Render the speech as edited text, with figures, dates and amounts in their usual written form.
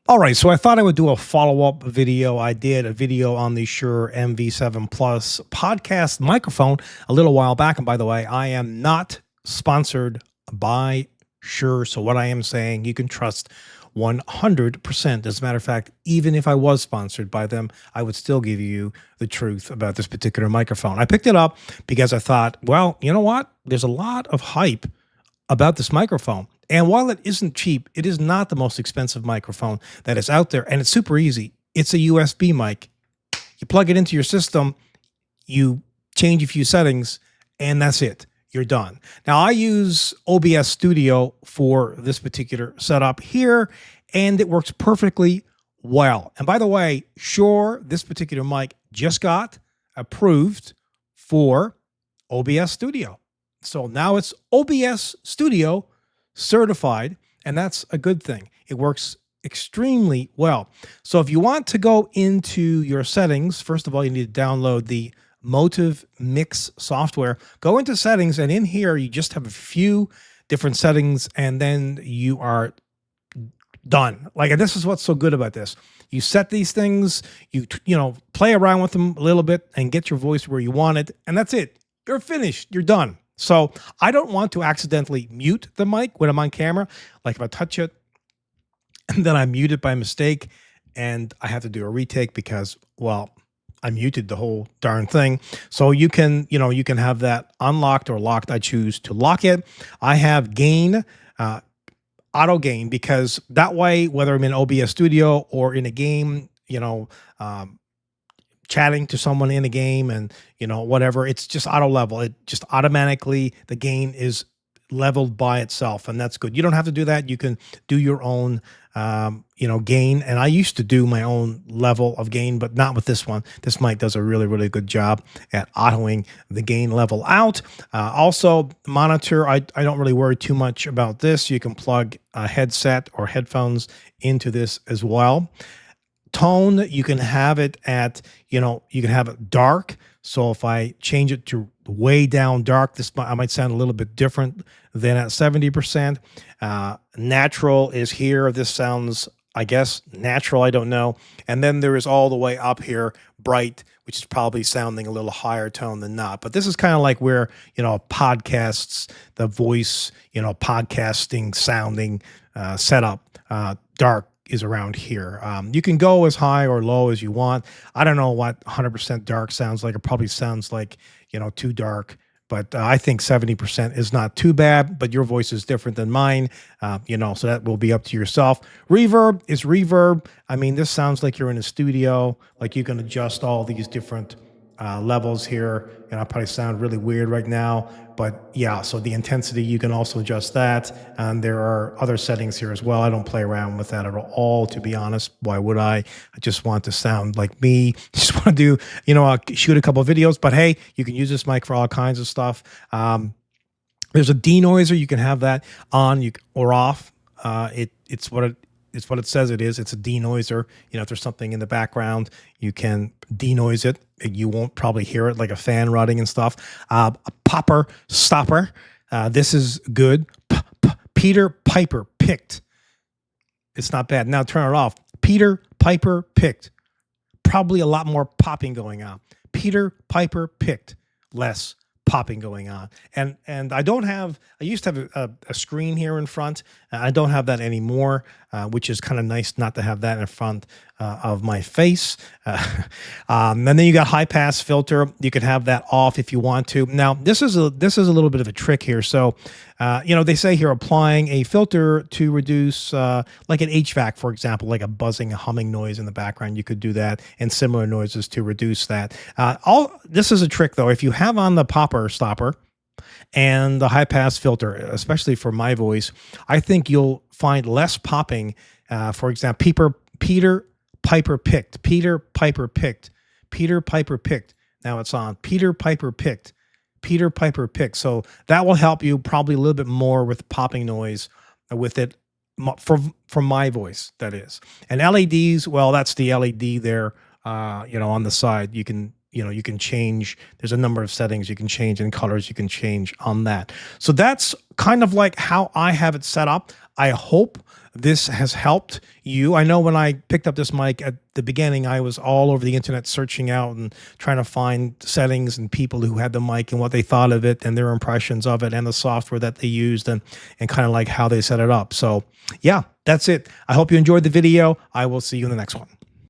All right, so I thought I would do a follow-up video. I did a video on the Shure MV7 Plus podcast microphone a little while back. And by the way, I am not sponsored by Shure. So what I am saying, you can trust 100%. As a matter of fact, even if I was sponsored by them, I would still give you the truth about this particular microphone. I picked it up because I thought, well, you know what? There's a lot of hype about this microphone. And while it isn't cheap, it is not the most expensive microphone that is out there. And it's super easy. It's a USB mic. You plug it into your system, you change a few settings, and that's it. You're done. Now, I use OBS Studio for this particular setup here, and it works perfectly well. And by the way, Shure, this particular mic just got approved for OBS Studio. So now it's OBS Studio certified, and that's a good thing. It works extremely well. So if you want to go into your settings, first of all, you need to download the Motive Mix software. Go into settings, and in here, you just have a few different settings, and then you are done. Like, this is what's so good about this. You set these things, you play around with them a little bit and get your voice where you want it, and that's it. You're finished. You're done. So I don't want to accidentally mute the mic when I'm on camera. Like if I touch it and then I mute it by mistake and I have to do a retake because, well, I muted the whole darn thing. So you can have that unlocked or locked. I choose to lock it. I have gain, auto gain, because that way, whether I'm in OBS Studio or in a game, chatting to someone in a game and whatever, it's just auto level. It just automatically, the gain is leveled by itself, and that's good. You don't have to do that. You can do your own gain, and I used to do my own level of gain, but not with this one. This mic does a really good job at autoing the gain level out. Also, monitor, I don't really worry too much about this. You can plug a headset or headphones into this as well. Tone, you can have it at, you can have it dark. So if I change it to way down dark, I might sound a little bit different than at 70%. Natural is here. This sounds, I guess, natural. I don't know. And then there is all the way up here, bright, which is probably sounding a little higher tone than not. But this is kind of like where, podcasts, the voice, podcasting sounding setup, dark is around here. You can go as high or low as you want. I don't know what 100% dark sounds like. It probably sounds like, too dark, but I think 70% is not too bad, but your voice is different than mine, so that will be up to yourself. Reverb is reverb. I mean, this sounds like you're in a studio, like you can adjust all these different levels here. I probably sound really weird right now, but yeah, so the intensity, you can also adjust that. And there are other settings here as well. I don't play around with that at all, to be honest. Why would I? I just want to sound like me. Just want to do, shoot a couple of videos, but hey, you can use this mic for all kinds of stuff. There's a denoiser. You can have that on or off. It's what it says it is. It's a denoiser. If there's something in the background, you can denoise it. You won't probably hear it, like a fan running and stuff. A popper stopper. This is good. Peter Piper picked. It's not bad. Now turn it off. Peter Piper picked. Probably a lot more popping going on. Peter Piper picked. Less popping going on. And I used to have a screen here in front. I don't have that anymore, which is kind of nice not to have that in front of my face. And then you got high pass filter. You can have that off if you want to. Now, this is a little bit of a trick here. So, they say here applying a filter to reduce like an HVAC, for example, like a buzzing, a humming noise in the background. You could do that, and similar noises to reduce that. This is a trick though. If you have on the popper stopper and the high pass filter, especially for my voice, I think you'll find less popping. For example, Peter Piper picked. Peter Piper picked. Peter Piper picked. Now it's on. Peter Piper picked. Peter Piper picked. So that will help you probably a little bit more with popping noise with it from my voice, that is. And LEDs, well, that's the LED there, on the side. You can change. There's a number of settings you can change and colors you can change on that. So that's kind of like how I have it set up. I hope this has helped you. I know when I picked up this mic at the beginning, I was all over the internet searching out and trying to find settings and people who had the mic and what they thought of it and their impressions of it and the software that they used and kind of like how they set it up. So yeah, that's it. I hope you enjoyed the video. I will see you in the next one.